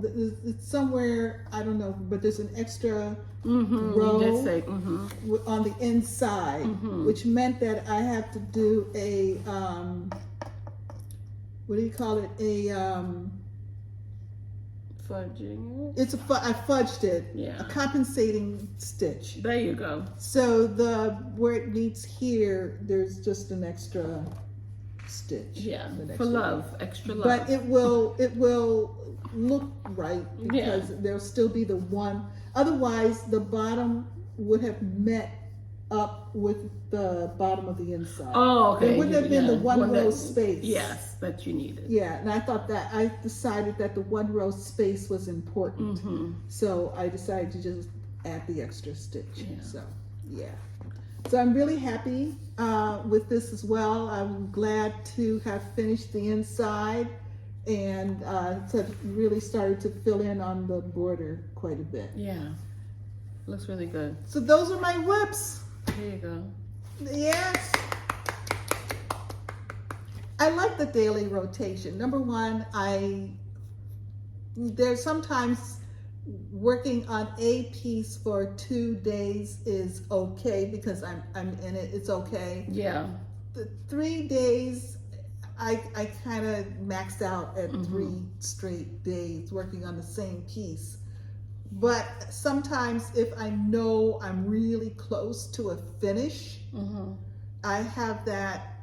It's somewhere, I don't know, but there's an extra row on the inside, which meant that I have to do a, what do you call it? Fudging. I fudged it. Yeah. A compensating stitch. There you go. So where it meets here, there's just an extra stitch. Yeah, for for love, extra love. But it will look right because there'll still be the one. Otherwise, the bottom would have met up with the bottom of the inside. Oh, okay. There wouldn't have been the one row space. Yes, that you needed. Yeah, and I decided that the one row space was important. So I decided to just add the extra stitch. Yeah. So, yeah. So I'm really happy with this as well. I'm glad to have finished the inside and to really started to fill in on the border quite a bit. Yeah, looks really good. So those are my whips. There you go. Yes. I like the daily rotation. Number one, there's sometimes working on a piece for 2 days is okay because I'm in it. It's okay. Yeah. The 3 days, I kind of maxed out at 3 straight days working on the same piece. But sometimes if I know I'm really close to a finish, I have that,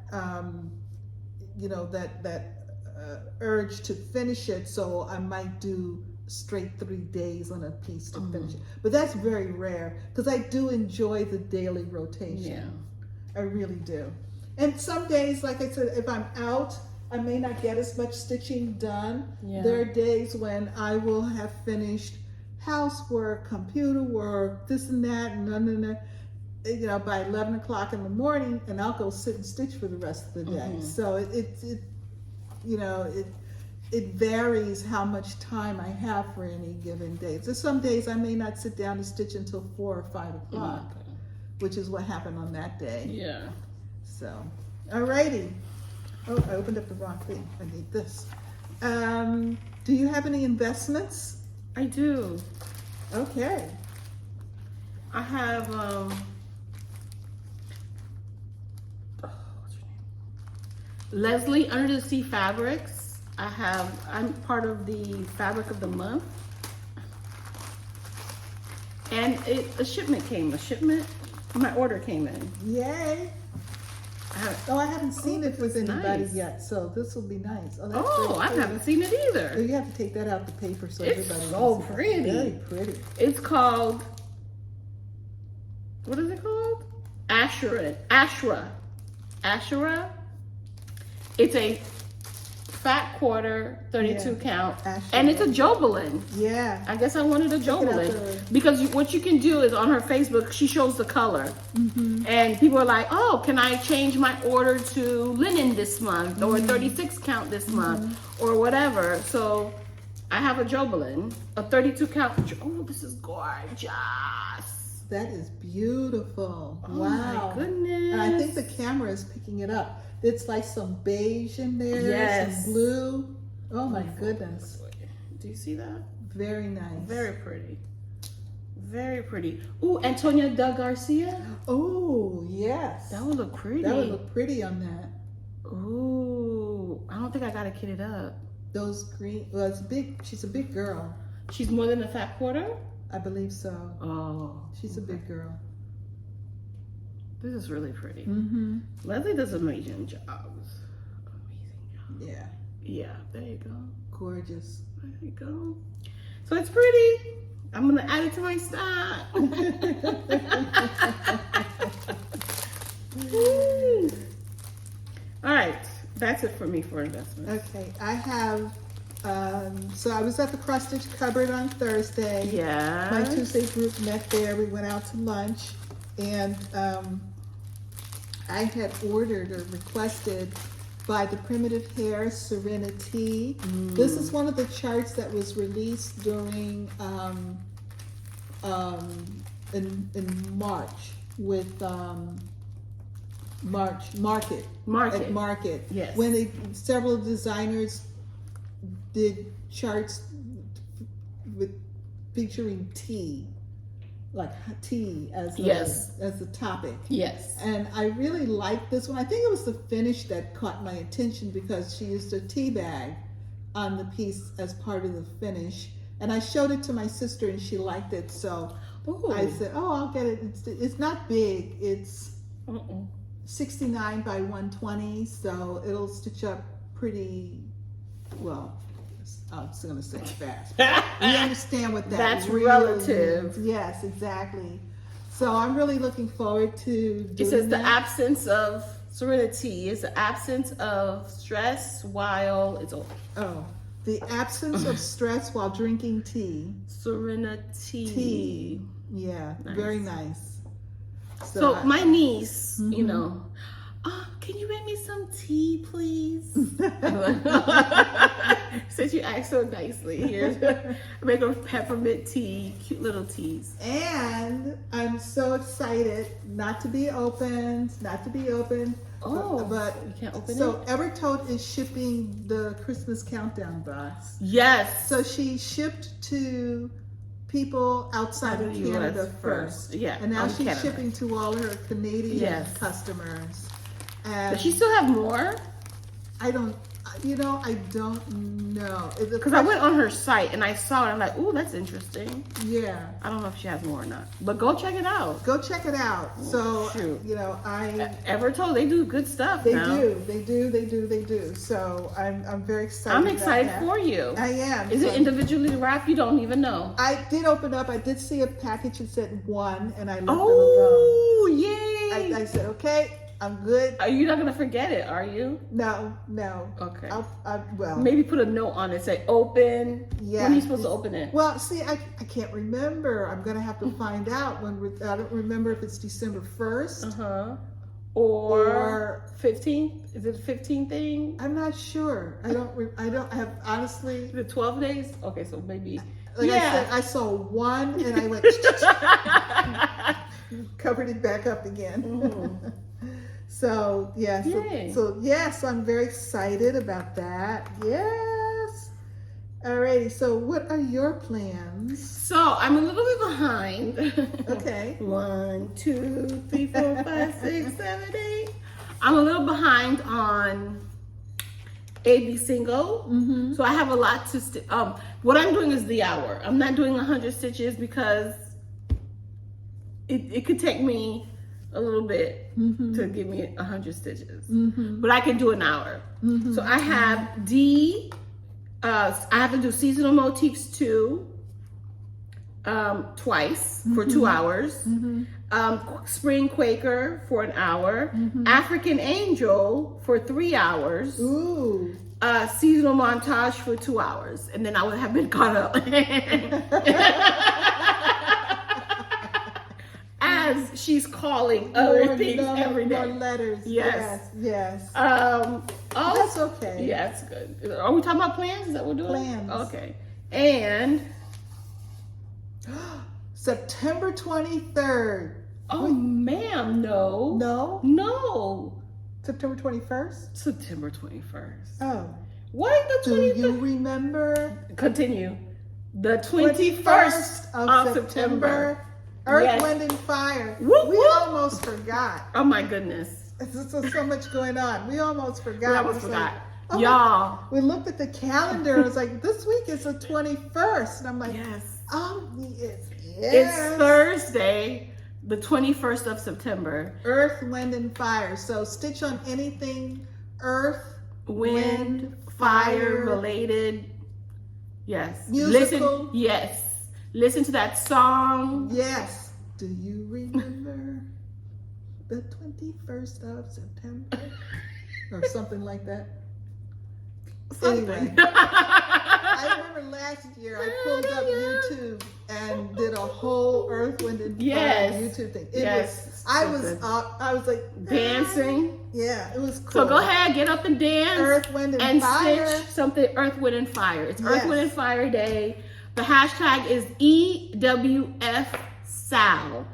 urge to finish it. So I might do straight 3 days on a piece to finish it. But that's very rare because I do enjoy the daily rotation. Yeah. I really do. And some days, like I said, if I'm out, I may not get as much stitching done. Yeah. There are days when I will have finished housework, computer work, this and that, and by 11 o'clock in the morning, and I'll go sit and stitch for the rest of the day. So it varies how much time I have for any given day. So some days I may not sit down to stitch until 4 or 5 o'clock, which is what happened on that day. Yeah. So, alrighty. Oh, I opened up the wrong thing. I need this. Do you have any investments? I do. Okay. I have what's her Leslie Under the Sea Fabrics. I'm part of the Fabric of the Month. And my order came in. Yay. I haven't seen it with anybody yet, so this will be nice. I haven't seen it either. You have to take that out the paper so It's everybody so can see pretty. it. Very pretty. It's called, what is it called? Ashra. It's a fat quarter, 32 count, and it's a Jobelin. Yeah. I guess I wanted a Jobelin because what you can do is on her Facebook, she shows the color, and people are like, "Oh, can I change my order to linen this month or 36 count this month or whatever?" So I have a Jobelin, a 32 count. Oh, this is gorgeous. That is beautiful. Oh Wow. my goodness. And I think the camera is picking it up. It's like some beige in there, Yes. some blue. Oh my goodness. Do you see that? Very nice. Very pretty. Very pretty. Ooh, Antonia Garcia. Oh, yes. That would look pretty. That would look pretty on that. Ooh, I don't think I gotta kit it up. Those green, well, it's big. She's a big girl. She's more than a fat quarter? I believe so. Oh. She's a big girl. This is really pretty. Mm-hmm. Leslie does amazing jobs. Amazing job. Yeah. Yeah, there you go. Gorgeous. There you go. So it's pretty. I'm gonna add it to my stack. All right, that's it for me for investments. Okay, I have, so I was at the Cross Stitch Cupboard on Thursday. Yeah. My Tuesday group met there. We went out to lunch, and I had ordered or requested by the Primitive Hair Serenity. This is one of the charts that was released during in March with Market. At Market. Yes. When several designers did charts with featuring tea, like tea as the topic. Yes. And I really liked this one. I think it was the finish that caught my attention because she used a tea bag on the piece as part of the finish. And I showed it to my sister and she liked it. So I said, oh, I'll get it. It's not big. It's 69 by 120. So it'll stitch up pretty well. I was going to say fast. You understand what That's really relative. means. Yes, exactly. So I'm really looking forward to doing It says that. the absence of serenity is the absence of stress while it's over. Oh, the absence of stress while drinking tea. Serenity. Tea. Yeah, Nice. very nice. So my niece, you know, can you make me some tea, please? Since you asked so nicely, here, make a peppermint tea, cute little teas. And I'm so excited not to be opened. Oh, but you can't open so it? Evertote is shipping the Christmas countdown box. Yes. So she shipped to people outside of Canada first. Yeah. And now she's Canada. shipping to all her Canadian Yes. customers. And Does she still have more? I don't know. Because I went on her site and I saw it. I'm like, ooh, that's interesting. Yeah. I don't know if she has more or not. But go check it out. Go check it out. So, shoot. you know, Evertote, they do good stuff They now. do. So I'm very excited. I'm excited about that. for you. I am. Is it individually wrapped? You don't even know. I did open up. I did see a package that said one, and I left Oh, yay! it alone. I said, okay, I'm good. Are you not going to forget it, are you? No. Okay. Well, Maybe put a note on it. Say, open. Yeah. When are you supposed to open it? Well, see, I can't remember. I'm going to have to find out I don't remember if it's December 1st. Uh-huh. Or 15th? Is it a 15th thing? I'm not sure. I don't have, honestly. Is it 12 days? Okay, so maybe. Like I said, I saw one and I went, covered it back up again. Mm-hmm. So, yeah. Yay. So, yes, I'm very excited about that. Yes. Alrighty. So, what are your plans? So I'm a little bit behind. Okay. 1, 2, 3, 4, 5, 6, 7, 8. I'm a little behind on AB single. So I have a lot to what I'm doing is the hour. I'm not doing 100 stitches because it could take me a little bit to give me 100 stitches, but I can do an hour. So I have I have to do seasonal motifs 2 twice for 2 hours. Spring Quaker for an hour. African Angel for 3 hours. Ooh. Seasonal Montage for 2 hours, and then I would have been caught up. As she's calling other things every day. More letters. Yes. Oh, that's okay. Yeah, that's good. Are we talking about plans? Is that what we're doing? Plans. Okay. And September 23rd. oh, ma'am, no. No. September 21st? September 21st. Oh. What? The 21st? Do you remember? Continue. The 21st of September. Earth, Yes. Wind, and Fire. Whoop, We whoop. almost forgot. Oh my goodness. There's so much going on. We almost forgot. We almost It's forgot. like, oh Y'all. we looked at the calendar. And it was like, this week is the 21st. And I'm like, Yes. yes. It's Thursday, the 21st of September. Earth, Wind, and Fire. So stitch on anything earth, Wind, fire related. Yes. Musical. Listen. Yes. Listen to that song. Yes. Do you remember the 21st of September? Or something like that. Anyway. I remember last year I pulled up YouTube and did a whole Earth, Wind, and Fire YouTube thing. I was like dancing. Yeah, it was cool. So go ahead, get up and dance. Earth, Wind, and Fire. Stitch something Earth, Wind, and Fire. It's Earth, Wind, and Fire Day. The hashtag is EWFSAL.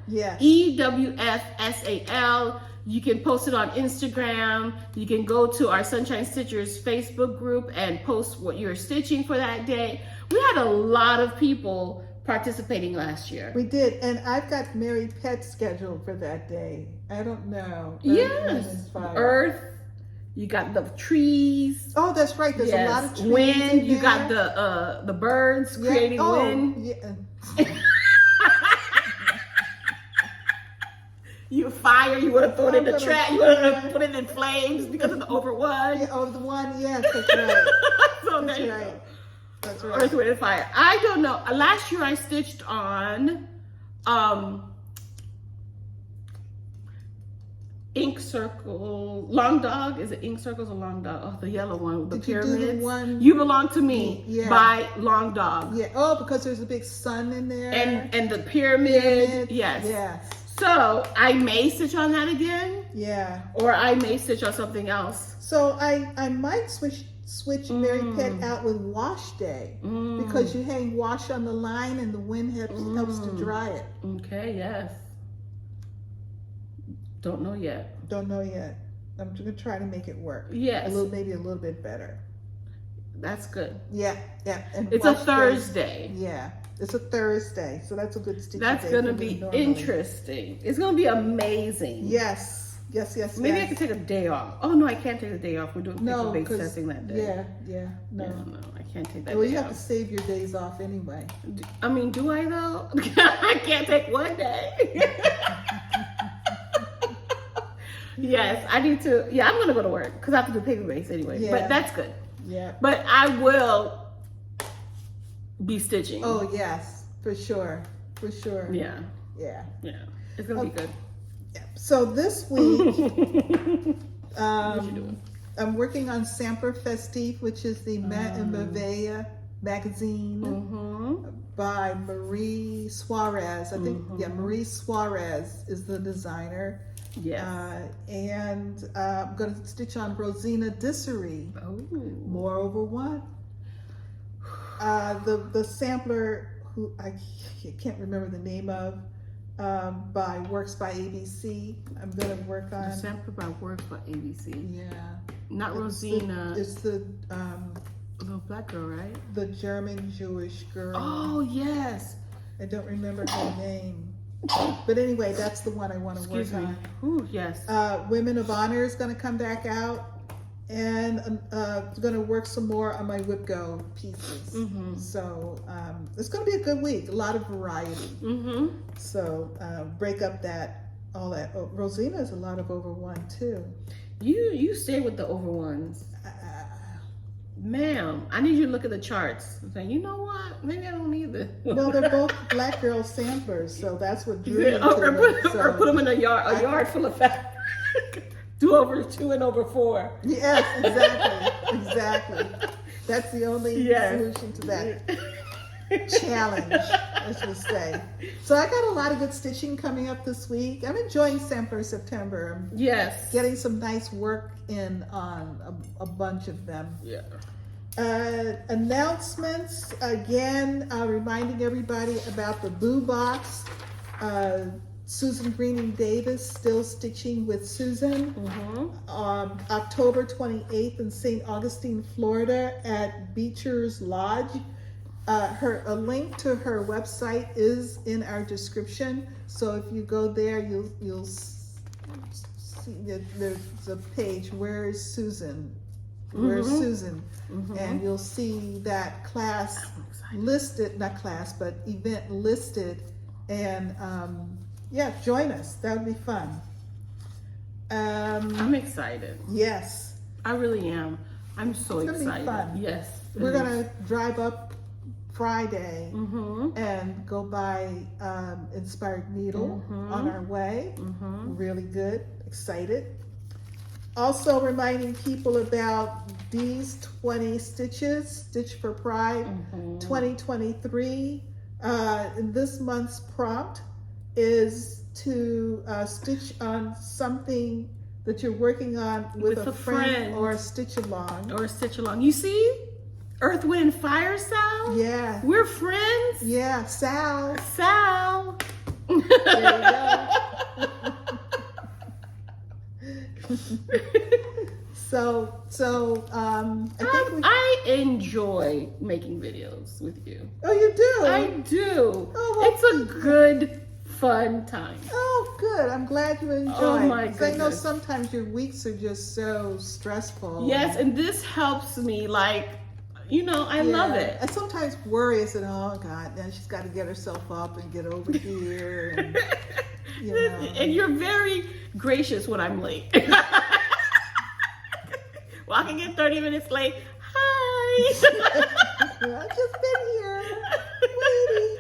Yes. EWFSAL. You can post it on Instagram. You can go to our Sunshine Stitchers Facebook group and post what you're stitching for that day. We had a lot of people participating last year. We did, and I've got Mary Pet scheduled for that day. I don't know. Yes. Earth. You got the trees. Oh, that's right. There's a lot of trees. Wind. You got the birds creating wind. Yeah. You fire. You want to throw it in the trap. You want to put it in flames because of the overone. Yeah, the one. Yes, that's right. So that's there you right. go. That's right. Earth, Wind, and Fire. I don't know. Last year I stitched on ink circle, long dog. Is it ink circles or long dog? Oh, the yellow one with the pyramids. You do the one? You Belong to Me by Long Dog. Yeah. Oh, because there's a big sun in there. And the pyramid. Yes. Yes. So I may stitch on that again. Yeah. Or I may stitch on something else. So I might switch Mary Pet out with wash day because you hang wash on the line and the wind helps to dry it. Okay, yes. Don't know yet. Don't know yet. I'm going to try to make it work. Yes. Maybe a little bit better. That's good. Yeah. And it's a Thursday. Yeah. It's a Thursday. So that's a good stitch. That's going to be interesting. It's going to be amazing. Yes. Maybe I can take a day off. Oh, no, I can't take a day off. We're doing paper-based testing that day. Yeah. No, I can't take that well, day you have off. to save your days off anyway. I mean, do I though? I can't take one day. Yes, I need to. Yeah, I'm going to go to work because I have to do paper-based anyway. Yeah. But that's good. Yeah. But I will be stitching. Oh, yes, for sure. Yeah. It's going to be good. Yeah. So this week, what you doing? I'm working on Sampler Festif, which is the Merveille magazine by Marie Suarez. I think, Marie Suarez is the designer. Yes. And I'm going to stitch on Rosina Dissery. Oh. Moreover, what? The sampler who I can't remember the name of. By Works by ABC. I'm going to work on. Sampler by Works by ABC. Yeah. Not Rosina. It's the little black girl, right? The German Jewish girl. Oh yes. I don't remember her name. But anyway, that's the one I want to work on. Ooh, yes. Women of Honor is going to come back out. And going to work some more on my Whipgo pieces. So it's going to be a good week. A lot of variety. So break up all that. Oh, Rosina is a lot of over one too. You stay with the over ones. Ma'am, I need you to look at the charts. I'm saying, you know what? Maybe I don't need this. No, they're both black girl samplers, so that's what drew me to or put them in a yard full of fabric. Do over 2 and over 4. Yes, exactly. That's the only solution to that challenge, let's just say. So I got a lot of good stitching coming up this week. I'm enjoying Sampler September. I'm getting some nice work in on a bunch of them. Announcements, again, reminding everybody about the Boo Box. Susan Greening Davis still stitching with Susan. October 28th in St. Augustine, Florida at Beecher's Lodge. A link to her website is in our description. So if you go there, you'll see that there's a page, Where is Susan? Where's Susan? And you'll see that class listed, not class, but event listed. And join us. That would be fun. I'm excited. Yes. I really am. I'm so excited. It's gonna be fun. Yes. We're gonna drive up Friday and go by Inspired Needle on our way. Really good. Excited. Also reminding people about these 20 stitches, Stitch for Prive 2023. This month's prompt is to stitch on something that you're working on with a friend or a stitch-along. You see? Earth, Wind, Fire, Sal? Yeah. We're friends? Yeah, Sal. There you go. I enjoy making videos with you. Oh, you do? I do. Oh, well, it's a good, fun time. Oh, good. I'm glad you enjoy. Oh my goodness. I know sometimes your weeks are just so stressful. Yes, and this helps me, I love it. I sometimes worry, I said, oh God, now she's got to get herself up and get over here. And, and you're very gracious when I'm late. Walking in 30 minutes late. Hi. I've just been here, waiting.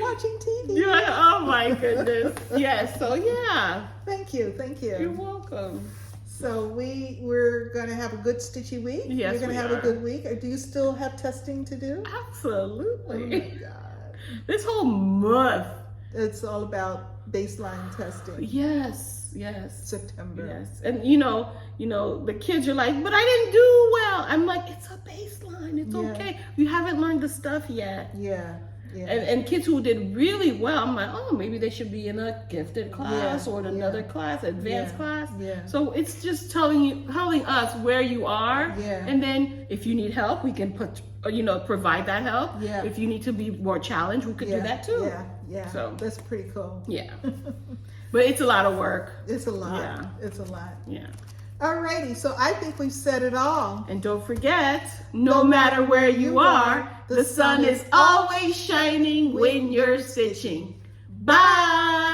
Watching TV. Oh my goodness. Yes, so yeah. Thank you. You're welcome. So we're going to have a good stitchy week. Yes, we're going to have a good week. Do you still have testing to do? Absolutely. Oh my God. This whole month. It's all about baseline testing. Yes. September. Yes. And the kids are like, but I didn't do well. I'm like, it's a baseline. It's okay. You haven't learned the stuff yet. Yeah. And kids who did really well, I'm like, oh, maybe they should be in a gifted class or in another class, advanced class. Yeah. So it's just telling us where you are. Yeah. And then if you need help, we can provide that help. Yeah. If you need to be more challenged, we could do that too. Yeah. So that's pretty cool. Yeah. But it's a lot of work. It's a lot. Yeah. It's a lot. Yeah. Alrighty, so I think we've said it all. And don't forget, no matter where you are, the sun is always shining when you're stitching. Bye!